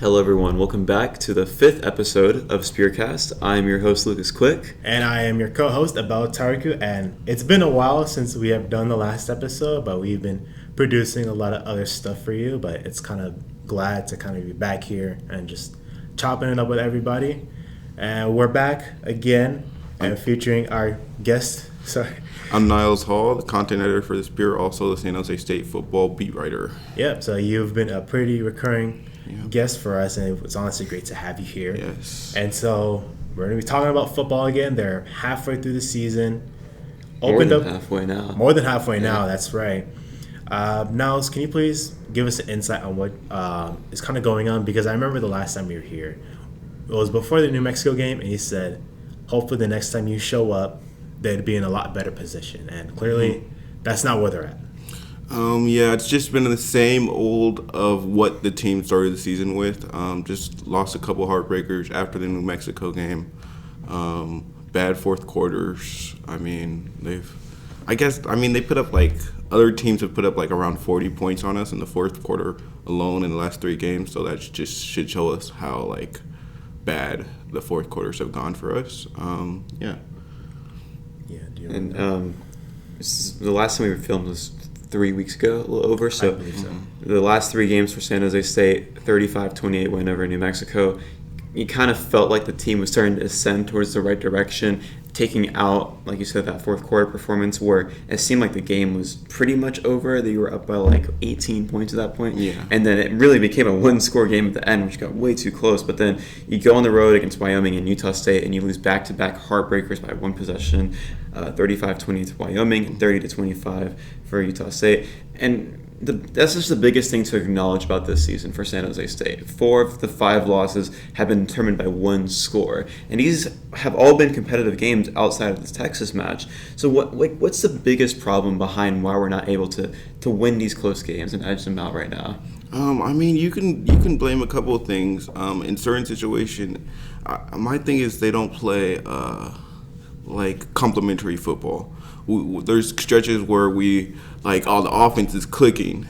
Hello, everyone. Welcome back to the 5th episode of Spearcast. I'm your host, Lucas Quick. And I am your co-host, Abel Tariku. And it's been a while since we have done the last episode, but we've been producing a lot of other stuff for you. But it's kind of glad to kind of be back here and just chopping it up with everybody. And we're back again and featuring our guest. Sorry. I'm Niles Hall, the content editor for the Spear, also the San Jose State football beat writer. Yep, so you've been a pretty recurring guest for us, and it's honestly great to have you here. Yes. And so we're going to be talking about football again. They're halfway through the season. More than halfway now. More than halfway now, that's right. Niles, can you please give us an insight on what is kind of going on? Because I remember the last time you were here, it was before the New Mexico game, and you said, hopefully the next time you show up, they'd be in a lot better position. And clearly, that's not where they're at. It's just been the same old of what the team started the season with. Just lost a couple heartbreakers after the New Mexico game. Bad fourth quarters. They put up other teams have put up around 40 points on us in the fourth quarter alone in the last 3 games. So that just should show us how bad the fourth quarters have gone for us. Yeah. And the last time we filmed was 3 weeks ago, a little over. So, The last 3 games for San Jose State, 35-28 win over New Mexico. You kind of felt like the team was starting to ascend towards the right direction, taking out, like you said, that fourth quarter performance where it seemed like the game was pretty much over. That you were up by 18 points at that point. Yeah. And then it really became a one-score game at the end, which got way too close. But then you go on the road against Wyoming and Utah State, and you lose back-to-back heartbreakers by 1 possession, 35-20 to Wyoming and 30-25 for Utah State. And that's just the biggest thing to acknowledge about this season for San Jose State. 4 of the 5 losses have been determined by 1 score, and these have all been competitive games outside of this Texas match. So what's the biggest problem behind why we're not able to win these close games and edge them out right now? You can blame a couple of things. In certain situations, my thing is they don't play complementary football. There's stretches where all the offense is clicking,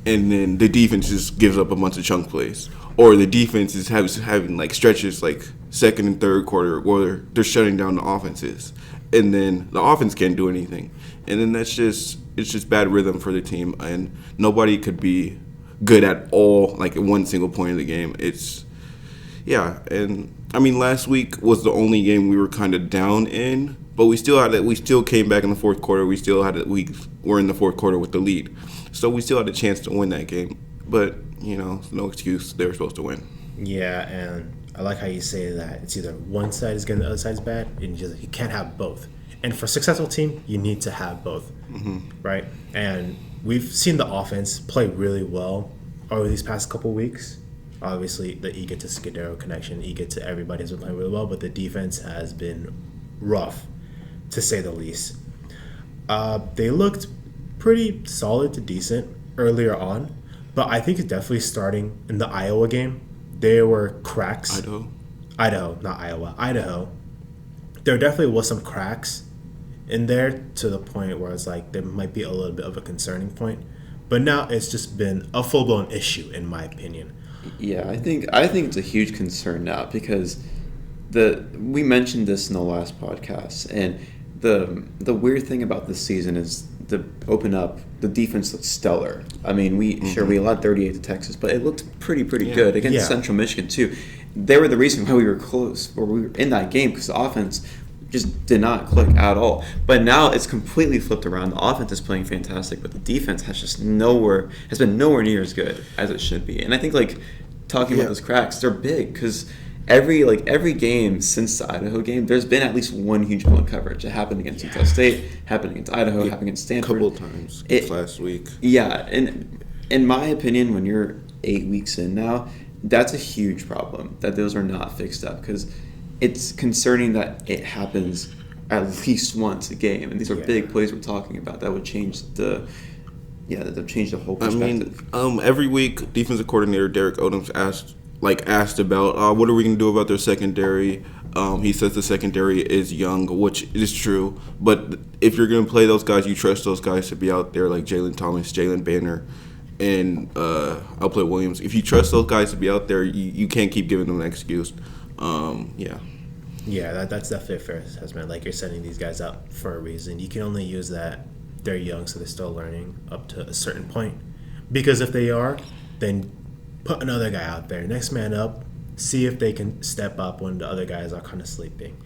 and then the defense just gives up a bunch of chunk plays, or the defense is having stretches second and third quarter where they're shutting down the offenses, and then the offense can't do anything, and then it's just bad rhythm for the team, and nobody could be good at all at one single point of the game. Last week was the only game we were kind of down in. But we still came back in the fourth quarter. We were in the fourth quarter with the lead. So we still had a chance to win that game. But, no excuse. They were supposed to win. Yeah, and I like how you say that it's either one side is good and the other side is bad. And you can't have both. And for a successful team, you need to have both, right? And we've seen the offense play really well over these past couple weeks. Obviously, the Ega to Scudero connection, Ega to everybody has been playing really well. But the defense has been rough, to say the least. They looked pretty solid to decent earlier on, but I think it's definitely starting in the Iowa game. There were cracks. Idaho, not Iowa. Idaho. There definitely was some cracks in there to the point where it's there might be a little bit of a concerning point. But now it's just been a full-blown issue, in my opinion. Yeah, I think it's a huge concern now because we mentioned this in the last podcast, and the weird thing about this season is the defense looked stellar. We allowed 38 to Texas, but it looked pretty good against Central Michigan too. They were the reason why we were close, or we were in that game, because the offense just did not click at all. But now it's completely flipped around. The offense is playing fantastic, but the defense has been nowhere near as good as it should be. And I think talking about those cracks, they're big because every game since the Idaho game, there's been at least one huge blown coverage. It happened against Utah State, happened against Idaho, happened against Stanford. A couple of times last week. Yeah, and in my opinion, when you're 8 weeks in now, that's a huge problem, that those are not fixed up, because it's concerning that it happens at least once a game, and these are big plays we're talking about that would change the whole perspective. Every week, defensive coordinator Derek Odoms asked about what are we going to do about their secondary. He says the secondary is young, which is true. But if you're going to play those guys, you trust those guys to be out there, like Jalen Thomas, Jalen Banner, and I'll play Williams. If you trust those guys to be out there, you can't keep giving them an excuse. Yeah. Yeah, that's definitely a fair assessment. Like, you're setting these guys up for a reason. You can only use that they're young, so they're still learning up to a certain point. Because if they are, then put another guy out there, next man up, see if they can step up when the other guys are kind of sleeping.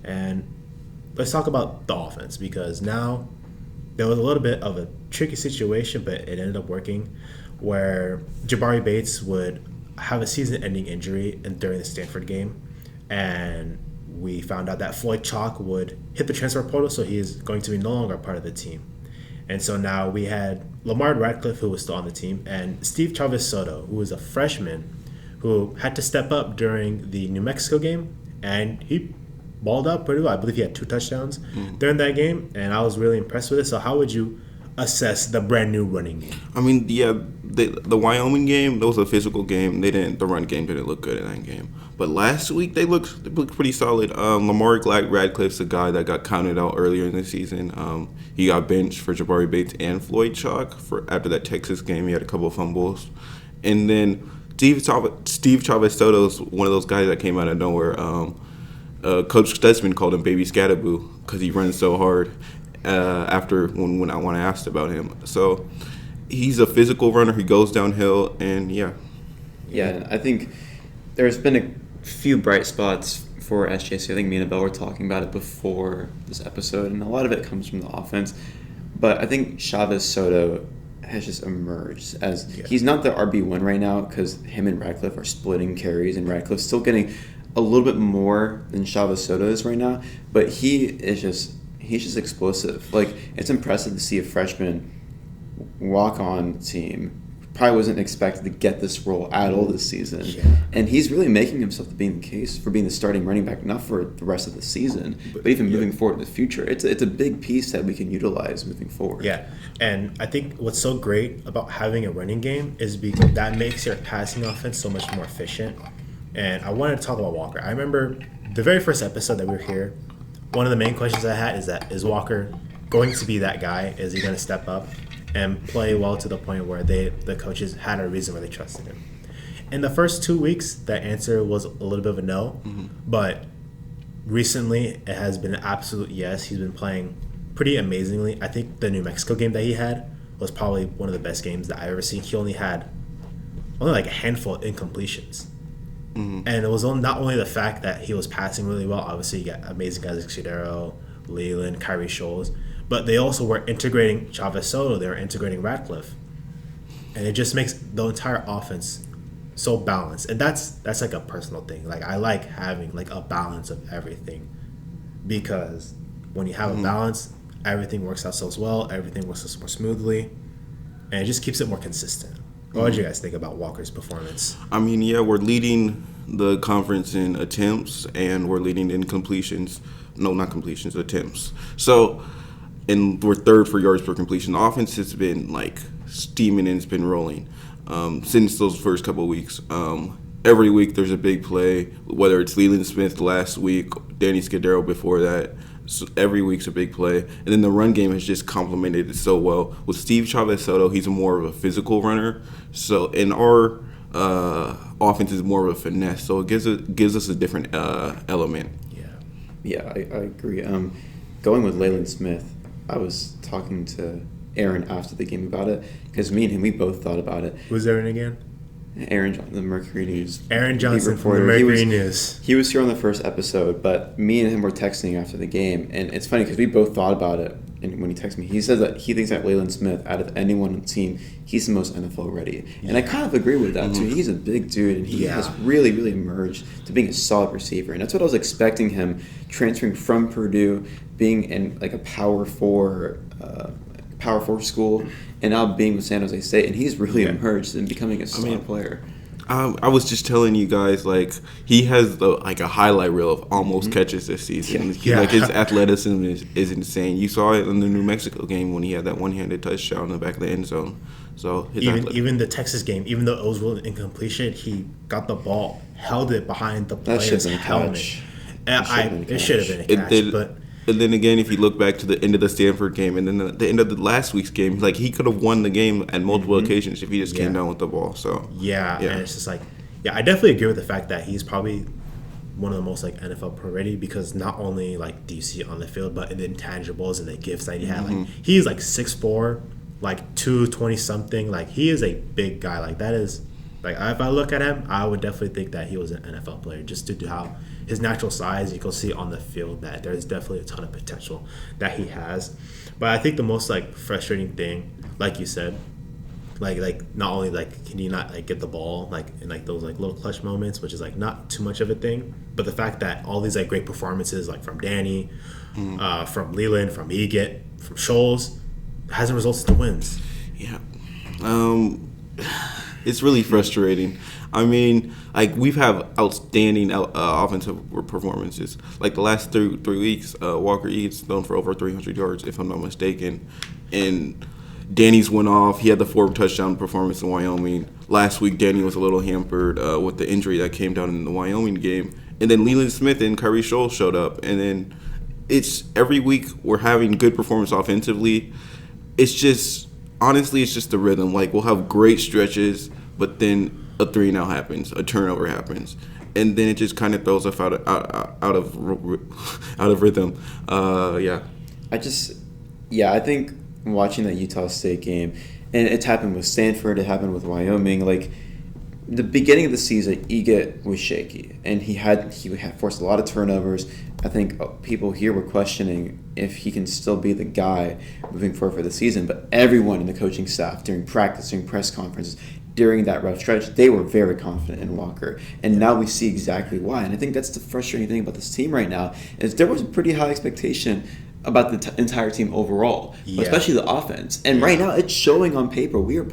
And let's talk about the offense, because now there was a little bit of a tricky situation, but it ended up working, where Jabari Bates would have a season-ending injury during the Stanford game, and we found out that Floyd Chalk would hit the transfer portal, so he is going to be no longer a part of the team. And so now we had Lamar Radcliffe, who was still on the team, and Steve Chavez Soto, who was a freshman, who had to step up during the New Mexico game, and he balled up pretty well. I believe he had 2 touchdowns during that game, and I was really impressed with it. So how would you assess the brand new running game? I mean, yeah, the Wyoming game, that was a physical game. The run game didn't look good in that game. But last week they looked pretty solid. Lamar Radcliffe's a guy that got counted out earlier in the season. He got benched for Jabari Bates and Floyd Chalk after that Texas game. He had a couple of fumbles, and then Steve Chavez Soto's one of those guys that came out of nowhere. Coach Stutzman called him Baby Scatterboo because he runs so hard. After when I asked about him, so he's a physical runner. He goes downhill, and yeah. I think there's been a few bright spots for SJC. I think me and Abel were talking about it before this episode, and a lot of it comes from the offense. But I think Chavez Soto has just emerged as he's not the RB1 right now, because him and Radcliffe are splitting carries, and Radcliffe's still getting a little bit more than Chavez Soto is right now. But he's just explosive. Like, it's impressive to see a freshman walk on team. Probably wasn't expected to get this role at all this season. Yeah. And he's really making himself to being the case for being the starting running back, not for the rest of the season, but even moving forward in the future. It's a big piece that we can utilize moving forward. Yeah, and I think what's so great about having a running game is because that makes your passing offense so much more efficient. And I wanted to talk about Walker. I remember the very first episode that we were here, one of the main questions I had is Walker going to be that guy? Is he going to step up and play well to the point where the coaches had a reason why they trusted him? In the first 2 weeks, that answer was a little bit of a no. But recently, it has been an absolute yes. He's been playing pretty amazingly. I think the New Mexico game that he had was probably one of the best games that I've ever seen. He only had like a handful of incompletions. And it was not only the fact that he was passing really well. Obviously, you got amazing guys like Shadero, Leland, Kyrie Scholes. But they also were integrating Chavez Soto. They were integrating Radcliffe. And it just makes the entire offense so balanced. And that's like a personal thing. Like, I like having like a balance of everything. Because when you have a balance, everything works out so well. Everything works so more smoothly. And it just keeps it more consistent. What did you guys think about Walker's performance? I mean, yeah, we're leading the conference in attempts, and we're leading in completions. No, not completions, attempts. So, and we're third for yards per completion. The offense has been like steaming and it's been rolling since those first couple of weeks. Every week there's a big play, whether it's Leland Smith last week, Danny Scudero before that. So every week's a big play. And then the run game has just complemented it so well. With Steve Chavez Soto, he's more of a physical runner. So in our offense is more of a finesse. So it gives us a different element. Yeah, I agree. Going with Leland Smith, I was talking to Aaron after the game about it, because me and him, we both thought about it. Who's Aaron again? Aaron, the Mercury News. Aaron Johnson from the Mercury News. He was here on the first episode, but me and him were texting after the game, and it's funny because we both thought about it. And when he texted me, he says that he thinks that Leland Smith, out of anyone on the team, he's the most NFL ready. And I kind of agree with that too. He's a big dude, and he has really, really emerged to being a solid receiver. And that's what I was expecting him, transferring from Purdue, being in like a Power 4 school, and now being with San Jose State, and he's really emerged and becoming a solid player. I was just telling you guys, like, he has a highlight reel of almost catches this season. Like, his athleticism is insane. You saw it in the New Mexico game when he had that one-handed touchdown in the back of the end zone. So even the Texas game, even though it was really incompletion, he got the ball, held it behind the player's helmet. It should have been a catch, but And then again, if you look back to the end of the Stanford game and then the end of the last week's game, like he could have won the game at multiple occasions if he just came down with the ball. So yeah, and it's just like, I definitely agree with the fact that he's probably one of the most like NFL pro ready, because not only like do you see it on the field, but in the intangibles and the gifts that he had. Like he's like 6'4", like 220 something. Like he is a big guy. Like that is like, if I look at him, I would definitely think that he was an NFL player, just due to how his natural size. You can see on the field that there's definitely a ton of potential that he has. But I think the most like frustrating thing, like you said, like not only like can you not like get the ball like in like those like little clutch moments, which is like not too much of a thing, but the fact that all these like great performances like from Danny, from Leland, from Egett, from Scholes, hasn't resulted in wins. Yeah. It's really frustrating. I mean, like we've had outstanding offensive performances. Like the last three weeks, Walker Eads thrown for over 300 yards, if I'm not mistaken, and Danny's went off. He had the 4-touchdown performance in Wyoming. Last week, Danny was a little hampered with the injury that came down in the Wyoming game, and then Leland Smith and Kyrie Scholes showed up, and then it's every week we're having good performance offensively. It's just honestly, it's just the rhythm. Like we'll have great stretches, but then a 3-and-out happens, a turnover happens, and then it just kind of throws us out of rhythm. I think watching that Utah State game, and it's happened with Stanford, it happened with Wyoming. Like the beginning of the season, Egett was shaky, and he had forced a lot of turnovers. I think people here were questioning if he can still be the guy moving forward for the season. But everyone in the coaching staff, during practice, during press conferences, during that rough stretch, they were very confident in Walker. And now we see exactly why. And I think that's the frustrating thing about this team right now, is there was a pretty high expectation about the entire team overall, especially the offense. And right now, it's showing on paper. We are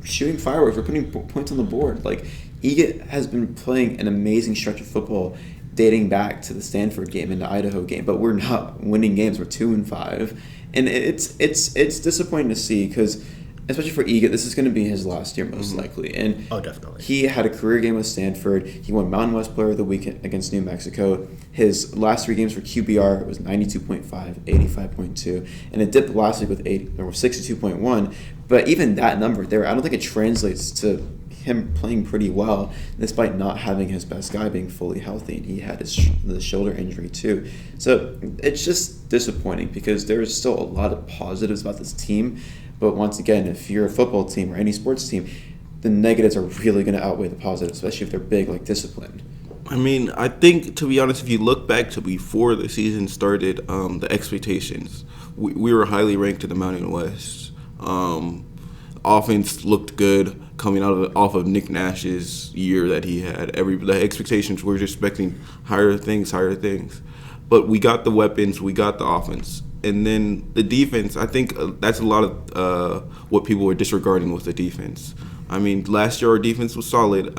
shooting fireworks. We're putting points on the board. Like Egett has been playing an amazing stretch of football, dating back to the Stanford game and the Idaho game, but we're not winning games. We're 2-5, and it's disappointing to see, because especially for Egett, this is going to be his last year most likely. And definitely. He had a career game with Stanford. He won Mountain West Player of the Week against New Mexico. His last 3 games for QBR was 92.5, 85.2, and it dipped last week with 62.1. But even that number there, I don't think it translates to him playing pretty well, despite not having his best guy being fully healthy, and he had the shoulder injury too. So it's just disappointing, because there's still a lot of positives about this team. But once again, if you're a football team or any sports team, the negatives are really going to outweigh the positives, especially if they're big, like discipline. I mean, I think, to be honest, if you look back to before the season started, the expectations, we were highly ranked in the Mountain West. Offense looked good coming off of Nick Nash's year that he had. The expectations, we were just expecting higher things. But we got the weapons, we got the offense. And then the defense, I think that's a lot of what people were disregarding with the defense. I mean, last year our defense was solid.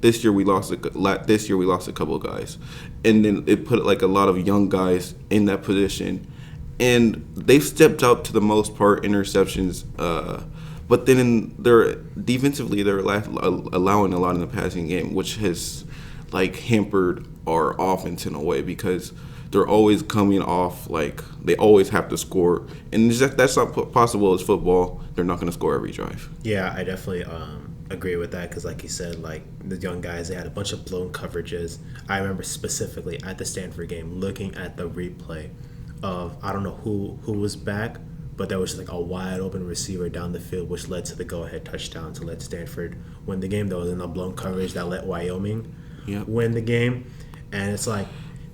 This year we lost a couple of guys, and then it put like a lot of young guys in that position, and they've stepped up to the most part interceptions. But then defensively they're allowing a lot in the passing game, which has like hampered our offense in a way, because they're always coming off, like they always have to score, and that's not possible as football. They're not going to score every drive. Yeah, I definitely agree with that, because like you said, like the young guys, they had a bunch of blown coverages. I remember specifically at the Stanford game looking at the replay of, I don't know who was back, but there was just like a wide open receiver down the field, which led to the go-ahead touchdown to let Stanford win the game. There was a blown coverage that let Wyoming win the game, and it's like,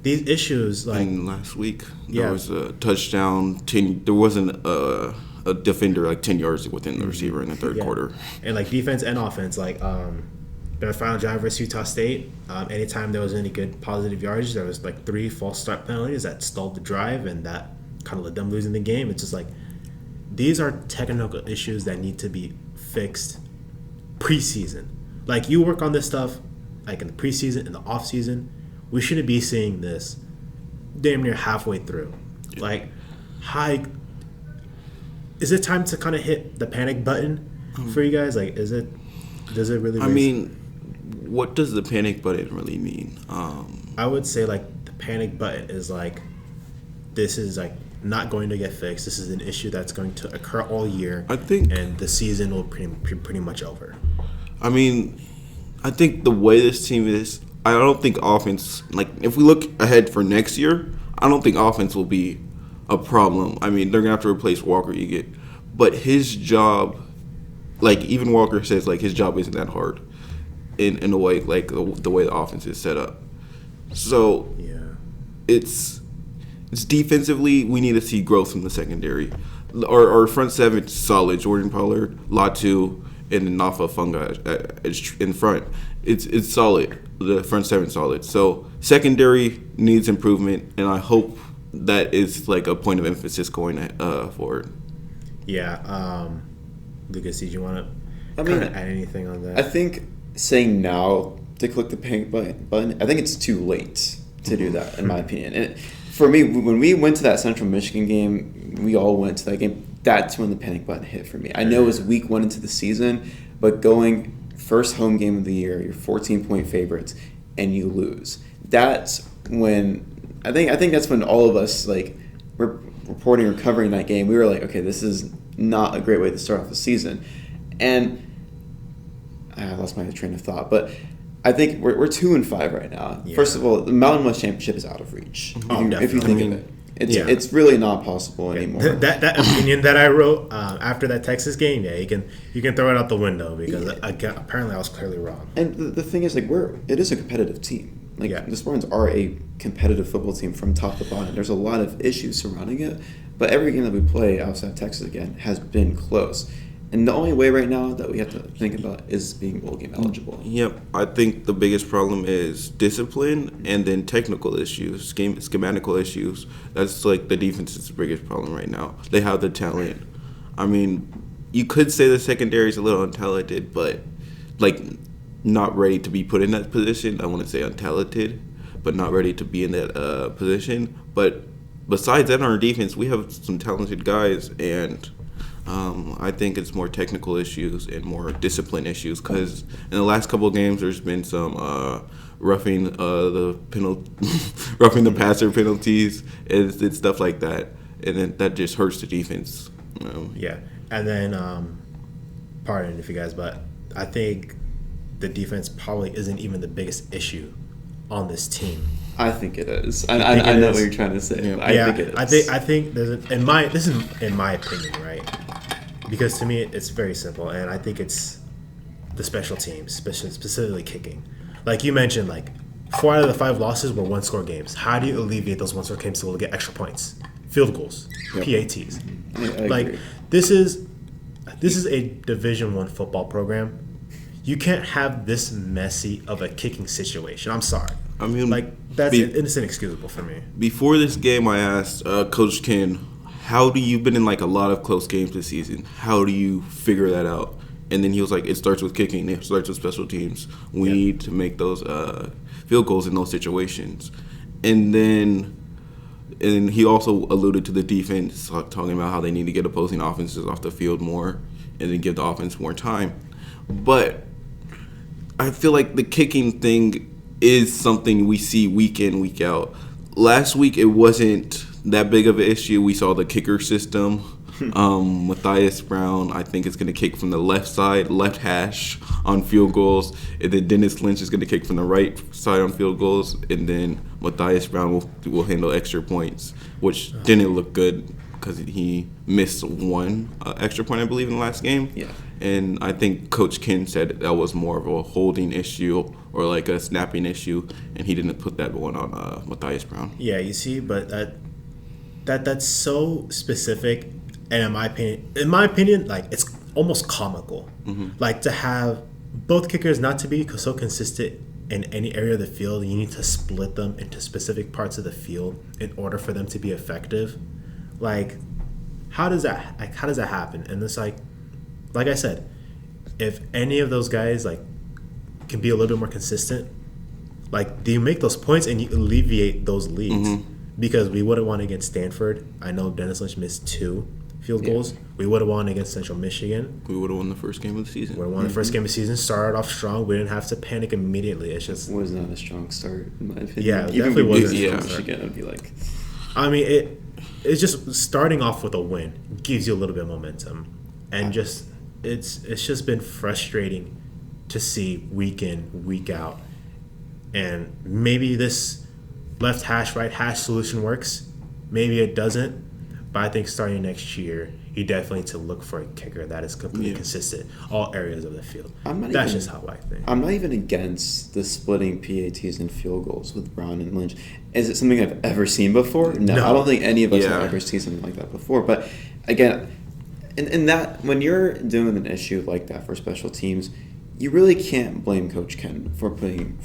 these issues, like, and last week there was a touchdown. There wasn't a defender like 10 yards within the receiver in the third quarter. And like defense and offense, like the final drive versus Utah State, anytime there was any good positive yardage, there was like 3 false start penalties that stalled the drive, and that kind of led them losing the game. It's just like, these are technical issues that need to be fixed preseason. Like, you work on this stuff like in the preseason, in the off season. We shouldn't be seeing this damn near halfway through. Like, is it time to kind of hit the panic button for you guys? Like, does it really? I mean, what does the panic button really mean? I would say like the panic button is like, this is like not going to get fixed. This is an issue that's going to occur all year. I think, and the season will pretty much over. I mean, I think the way this team is, I don't think offense, like if we look ahead for next year, I don't think offense will be a problem. I mean, they're going to have to replace Walker Egan. But his job, like even Walker says, like his job isn't that hard in a way, like the way the offense is set up. So Yeah. it's defensively, we need to see growth from the secondary. Our front seven is solid. Jordan Pollard, Latu, and then Nafa Funga in front. It's solid. The front seven solid. So secondary needs improvement, and I hope that is like a point of emphasis going forward. Yeah. Lucas, did you want to add anything on that? I think saying now to click the panic button, I think it's too late to do that, in my opinion. And for me, when we went to that Central Michigan game, we all went to that game. That's when the panic button hit for me. I know it was week 1 into the season, but going first home game of the year, you're 14-point favorites, and you lose. That's when I think that's when all of us like reporting or covering that game, we were like, okay, this is not a great way to start off the season. And I lost my train of thought, but I think we're 2-5 right now. Yeah. First of all, the Mountain West Championship is out of reach. If you think of it, it's really not possible anymore. That opinion that I wrote after that Texas game, yeah, you can throw it out the window because apparently I was clearly wrong. And the thing is, like, it is a competitive team. Like, the Spartans are a competitive football team from top to bottom. There's a lot of issues surrounding it, but every game that we play outside of Texas again has been close. And the only way right now that we have to think about is being bowl game eligible. Yep. I think the biggest problem is discipline and then technical issues, schematical issues. That's like the defense's biggest problem right now. They have the talent. I mean, you could say the secondary is a little untalented, but like not ready to be put in that position. I want to say untalented, but not ready to be in that position. But besides that, on our defense, we have some talented guys, and I think it's more technical issues and more discipline issues because in the last couple of games there's been some roughing roughing the passer penalties and stuff like that, and then that just hurts the defense. Yeah, and then pardon if you guys, but I think the defense probably isn't even the biggest issue on this team. I think it is. I know what you're trying to say. Yeah. I think it is. I think there's this is in my opinion, right? Because to me it's very simple, and I think it's the special teams, specifically kicking. Like you mentioned, like 4 out of the 5 losses were 1-score games. How do you alleviate those 1-score games so we'll get extra points, field goals, PATs? I like agree. this is a Division I football program. You can't have this messy of a kicking situation. I'm sorry. I mean, like it's inexcusable for me. Before this game, I asked Coach Ken, you've been in like a lot of close games this season. How do you figure that out? And then he was like, it starts with kicking. It starts with special teams. We need to make those field goals in those situations. And he also alluded to the defense, talking about how they need to get opposing offenses off the field more and then give the offense more time. But I feel like the kicking thing is something we see week in, week out. Last week, it wasn't that big of an issue. We saw the kicker system. Matthias Brown, I think, is going to kick from the left side, left hash on field goals. And then Dennis Lynch is going to kick from the right side on field goals. And then Matthias Brown will handle extra points, which didn't look good because he missed 1 extra point, I believe, in the last game. Yeah. And I think Coach Ken said that was more of a holding issue or like a snapping issue, and he didn't put that one on Matthias Brown. Yeah, you see, but that's so specific, and in my opinion, like it's almost comical. Mm-hmm. Like to have both kickers not to be so consistent in any area of the field, you need to split them into specific parts of the field in order for them to be effective. Like, how does that happen? And it's like I said, if any of those guys like can be a little bit more consistent, like do you make those points and you alleviate those leads? Mm-hmm. Because we would have won against Stanford. I know Dennis Lynch missed 2 field goals. We would have won against Central Michigan. We would have won the first game of the season. We would have won the first game of the season. Started off strong. We didn't have to panic immediately. It's just was not a strong start in my opinion. Yeah, it even definitely wasn't. Michigan, I'd be like, I mean, it's just starting off with a win gives you a little bit of momentum, and just it's just been frustrating to see week in, week out, and maybe this left hash, right hash solution works. Maybe it doesn't, but I think starting next year, you definitely need to look for a kicker that is completely consistent all areas of the field. That's just how I think. I'm not even against the splitting PATs and field goals with Brown and Lynch. Is it something I've ever seen before? No. I don't think any of us have ever seen something like that before. But again, in that when you're doing an issue like that for special teams, you really can't blame Coach Ken for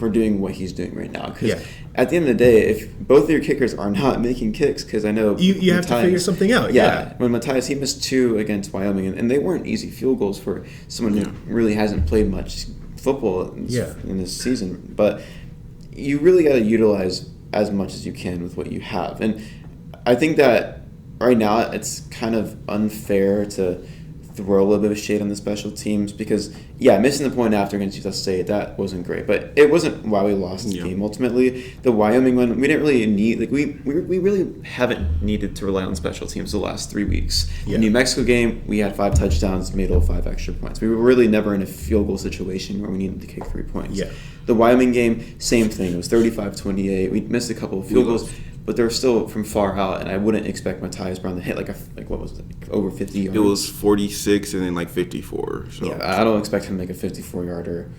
doing what he's doing right now. Because at the end of the day, if both of your kickers are not making kicks, because I know you have to figure something out. Yeah. When Matthias, he missed 2 against Wyoming, and they weren't easy field goals for someone who really hasn't played much football in this season. But you really got to utilize as much as you can with what you have. And I think that right now it's kind of unfair to throw a little bit of shade on the special teams because, missing the point after against Utah State, that wasn't great. But it wasn't why we lost the game ultimately. The Wyoming one, we didn't really need, like, we really haven't needed to rely on special teams the last 3 weeks. The New Mexico game, we had 5 touchdowns, made all 5 extra points. We were really never in a field goal situation where we needed to kick 3 points. The Wyoming game, same thing. It was 35-28. We missed a couple of field goals. But they're still from far out, and I wouldn't expect Matthias Brown to hit what was it, over 50 yards. It was 46 and then 54. So. Yeah, I don't expect him to make a 54-yarder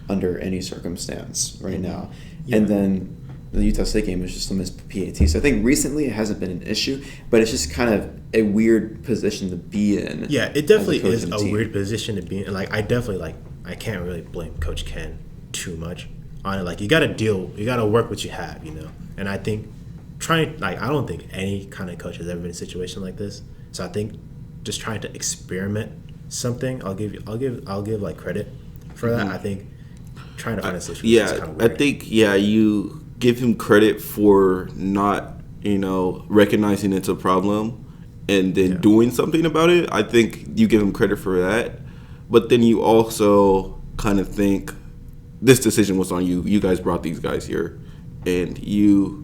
under any circumstance right now. And then the Utah State game was just a missed PAT. So I think recently it hasn't been an issue, but it's just kind of a weird position to be in. Yeah, it definitely is a weird position to be in. Like, I can't really blame Coach Ken too much on it. Like, you got to work what you have, And I think I don't think any kind of coach has ever been in a situation like this. So I think just trying to experiment something, I'll give like credit for that. I think trying to find a solution is kind of weird. I think you give him credit for not recognizing it's a problem and then doing something about it. I think you give him credit for that, but then you also kind of think this decision was on you. You guys brought these guys here, and you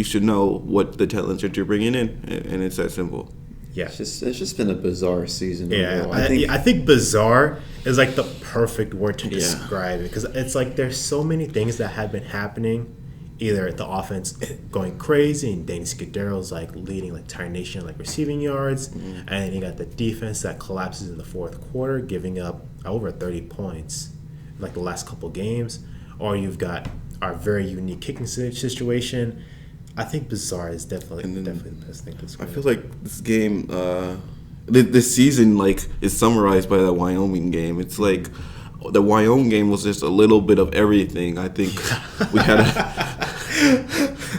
should know what the talents that you're bringing in, and it's that simple. Yeah, it's just been a bizarre season. Yeah, I think bizarre is like the perfect word to describe it because it's like there's so many things that have been happening. Either the offense going crazy and Danny Scudero's like leading like Tire Nation like receiving yards, and then you got the defense that collapses in the fourth quarter, giving up over 30 points like the last couple games, or you've got our very unique kicking situation. I think bizarre is definitely the best thing to describe. I feel like this game, this season, like is summarized by that Wyoming game. It's like the Wyoming game was just a little bit of everything. I think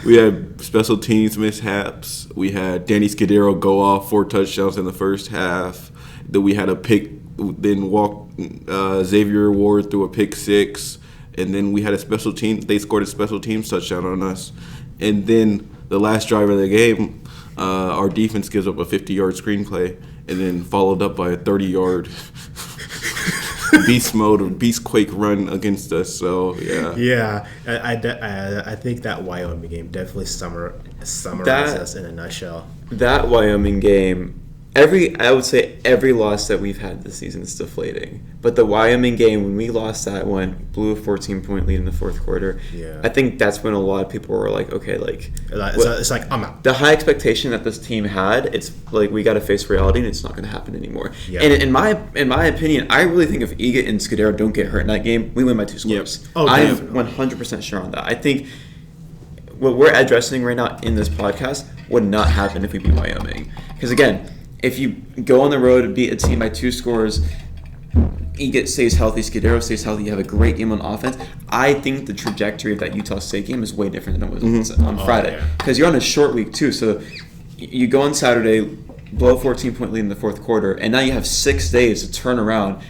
we had special teams mishaps. We had Danny Scudero go off 4 touchdowns in the first half. Then we had a pick, then Xavier Ward threw a pick 6, and then we had a special team. They scored a special teams touchdown on us. And then the last drive of the game, our defense gives up a 50-yard screenplay and then followed up by a 30-yard beast mode or beast quake run against us. So, yeah. Yeah, I think that Wyoming game definitely summarizes us in a nutshell. That Wyoming game, I would say every loss that we've had this season is deflating. But the Wyoming game, when we lost that one, blew a 14-point lead in the fourth quarter. Yeah. I think that's when a lot of people were like, okay, like it's like I'm out. The high expectation that this team had, it's like we got to face reality, and it's not going to happen anymore. Yeah. And in my opinion, I really think if Egat and Scudero don't get hurt in that game, we win by 2 scores. Yep. I'm 100% sure on that. I think what we're addressing right now in this podcast would not happen if we beat Wyoming. Because again, if you go on the road and beat a team by 2 scores, Egat stays healthy, Scudero stays healthy, you have a great game on offense, I think the trajectory of that Utah State game is way different than it was on Friday. Because you're on a short week too, so you go on Saturday, blow a 14-point lead in the fourth quarter, and now you have 6 days to turn around,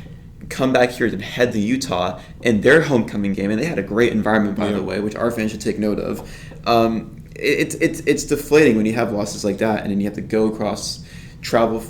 come back here and head to Utah in their homecoming game, and they had a great environment, by the way, which our fans should take note of. It's deflating when you have losses like that, and then you have to go travel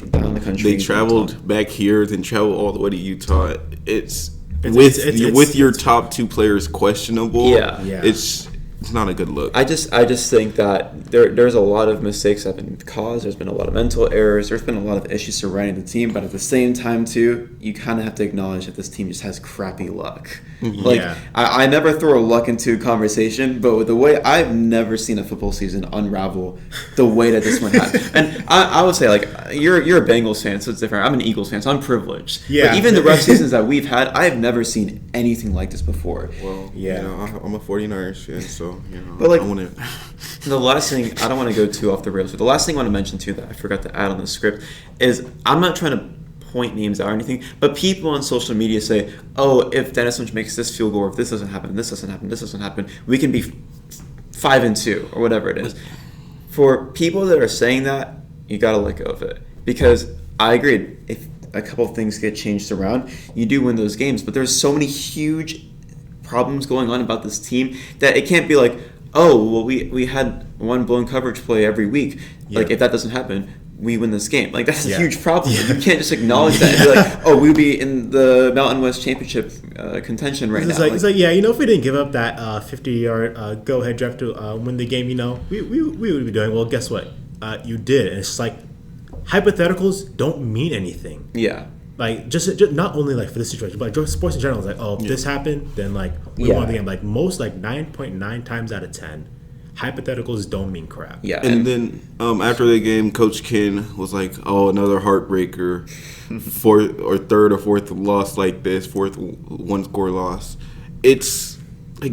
down the country. They traveled back here, then traveled all the way to Utah. It's with your top 2 players questionable. Yeah. It's it's not a good look. I just think that there's a lot of mistakes that have been caused. There's been a lot of mental errors. There's been a lot of issues surrounding the team. But at the same time, too, you kind of have to acknowledge that this team just has crappy luck. Like, I never throw luck into a conversation, but with the way I've never seen a football season unravel the way that this one happened. And I would say, like, you're a Bengals fan, so it's different. I'm an Eagles fan, so I'm privileged. Yeah. But even the rough seasons that we've had, I've never seen anything like this before. Well, I'm a 49ers fan, so, but like, I want to... The last thing, I don't want to go too off the rails, but the last thing I want to mention too that I forgot to add on the script is I'm not trying to point names out or anything, but people on social media say, oh, if Dennis Lynch makes this field goal, or if this doesn't happen, this doesn't happen, this doesn't happen, we can be 5-2 or whatever it is. For people that are saying that, you got to let go of it, because I agree, if a couple of things get changed around, you do win those games, but there's so many huge problems going on about this team that it can't be like, oh, well, we had one blown coverage play every week. Like, if that doesn't happen, we win this game. Like, that's a huge problem. You can't just acknowledge that and be like, oh, we'll be in the Mountain West Championship contention right now. It's like, if we didn't give up that 50-yard go-ahead drive to win the game, we would be doing, well, guess what? You did. And it's just like, hypotheticals don't mean anything. Yeah. Like, just not only like for this situation, but like sports in general. It's like, oh, if this happened, then like we won the game. Like most, like 9.9 times out of 10, hypotheticals don't mean crap. Yeah. And then after the game, Coach Ken was like, "Oh, another heartbreaker, third or fourth loss like this, fourth one-score loss." It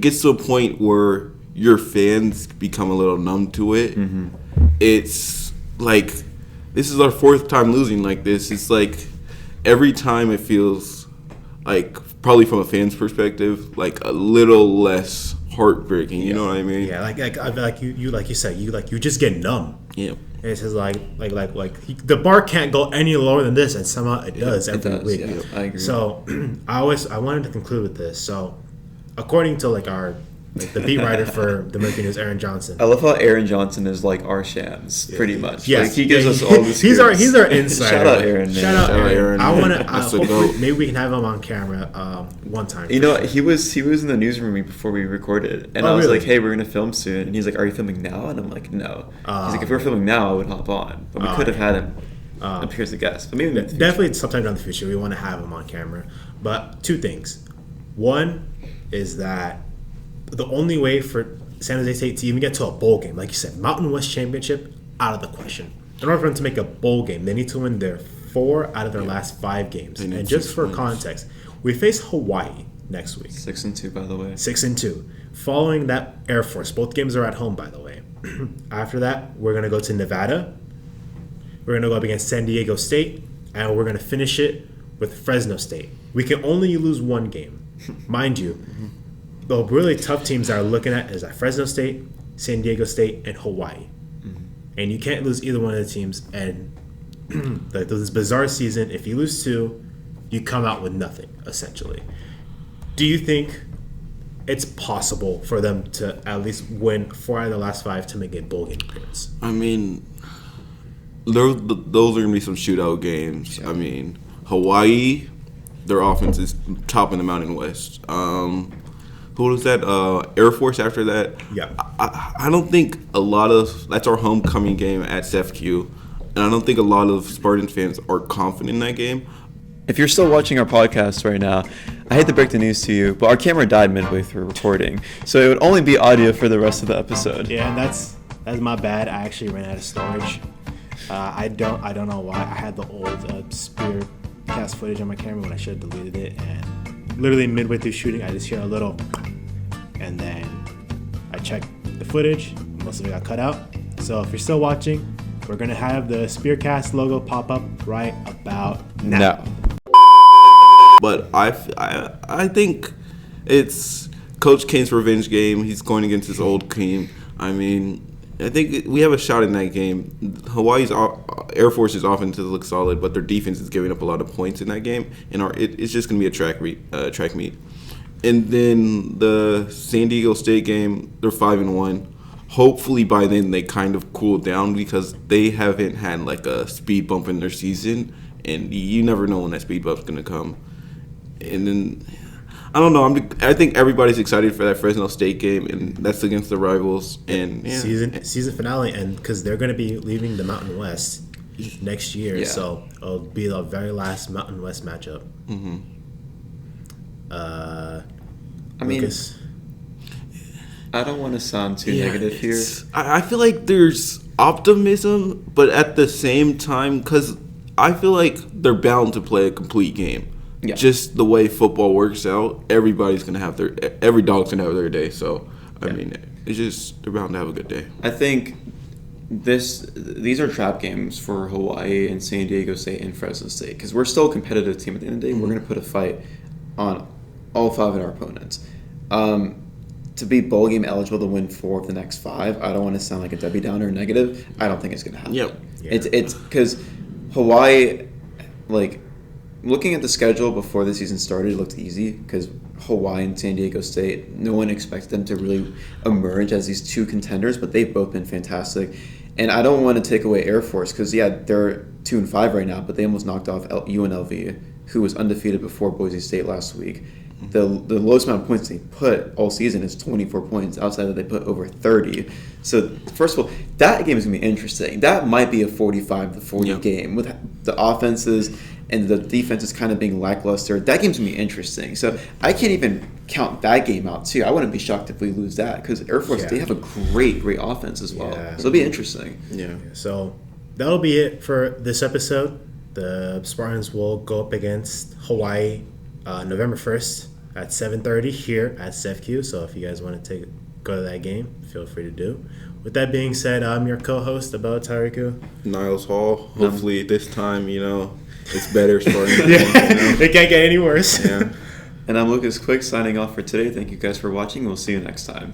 gets to a point where your fans become a little numb to it. Mm-hmm. It's like, this is our fourth time losing like this. It's like, every time it feels like, probably from a fan's perspective, like a little less heartbreaking. You know what I mean? Yeah, like you said, you just get numb. Yeah. It's just like the bar can't go any lower than this, and somehow it does every week. Yeah, I agree. So I wanted to conclude with this. So according to the beat writer for the Mercury News, Aaron Johnson. I love how Aaron Johnson is like our Shams, pretty much. Yes. Like, he gives us all the He's our insider. Shout out Aaron. Shout out Aaron. I want to. That's a Hopefully, goat. maybe we can have him on camera one time. He was in the newsroom before we recorded, and I was like, "Hey, we're gonna film soon," and he's like, "Are you filming now?" And I'm like, "No." He's like, "If we were filming now, I would hop on, but we could have had him appear as a guest, but maybe definitely sometime down the future we want to have him on camera." But two things. One is that the only way for San Jose State to even get to a bowl game, like you said, Mountain West Championship, out of the question. In order for them to make a bowl game, they need to win their 4 out of their last 5 games. And just for context, we face Hawaii next week. 6-2, by the way. 6-2. Following that, Air Force. Both games are at home, by the way. After that, we're going to go to Nevada. We're going to go up against San Diego State. And we're going to finish it with Fresno State. We can only lose one game. Mind you, the really tough teams that are looking at is Fresno State, San Diego State, and Hawaii. Mm-hmm. And you can't lose either one of the teams. And this bizarre season, if you lose 2, you come out with nothing, essentially. Do you think it's possible for them to at least win 4 out of the last 5 to make a bowl game appearance? I mean, those are going to be some shootout games. Yeah. I mean, Hawaii, their offense is top in the Mountain West. Who was that? Air Force after that? Yeah. I don't think that's our homecoming game at SFQ, and I don't think a lot of Spartans fans are confident in that game. If you're still watching our podcast right now, I hate to break the news to you, but our camera died midway through recording, so it would only be audio for the rest of the episode. Yeah, and that's my bad. I actually ran out of storage. I don't know why. I had the old Spearcast footage on my camera when I should have deleted it, and literally midway through shooting, I just hear a little, and then I check the footage. Most of it got cut out. So if you're still watching, we're gonna have the Spearcast logo pop up right about now. But I think it's Coach Kane's revenge game. He's going against his old team. I mean, I think we have a shot in that game. Hawaii's Air Force's offense looks solid, but their defense is giving up a lot of points in that game, and it's just going to be a track meet. And then the San Diego State game, they're 5-1. Hopefully by then they kind of cool down, because they haven't had like a speed bump in their season, and you never know when that speed bump's going to come. And then I don't know. I think everybody's excited for that Fresno State game, and that's against the rivals. And yeah. season finale, and because they're going to be leaving the Mountain West next year, Yeah. so it'll be the very last Mountain West matchup. Mm-hmm. I mean, Lucas? I don't want to sound too negative here. I feel like there's optimism, but at the same time, because I feel like they're bound to play a complete game. Yeah. Just the way football works out, every dog's gonna have their day. So I mean, it's just they're bound to have a good day. I think these are trap games for Hawaii and San Diego State and Fresno State because we're still a competitive team at the end of the day. We're going to put a fight on all 5 of our opponents. To be bowl game eligible to win 4 of the next 5, I don't want to sound like a Debbie Downer or negative. I don't think it's going to happen. Yep. Yeah. It's because Hawaii, like, looking at the schedule before the season started, it looked easy because Hawaii and San Diego State, no one expected them to really emerge as these 2 contenders, but they've both been fantastic. And I don't want to take away Air Force because, yeah, they're 2-5 right now, but they almost knocked off UNLV, who was undefeated before Boise State last week. The lowest amount of points they put all season is 24 points. Outside of that, they put over 30. So, first of all, that game is going to be interesting. That might be a 45-40 game with the offenses and the defenses kind of being lackluster. That game's going to be interesting. So, I can't even count that game out, too. I wouldn't be shocked if we lose that because Air Force, they have a great offense as well. Yeah. So, it'll be interesting. Yeah. So that'll be it for this episode. The Spartans will go up against Hawaii November 1st at 7:30 here at SEFQ. So if you guys want to go to that game, feel free to do. With that being said, I'm your co-host, Abel Tariku. Niles Hall. Hopefully this time, it's better starting. It can't get any worse. Yeah. And I'm Lucas Quick signing off for today. Thank you guys for watching. We'll see you next time.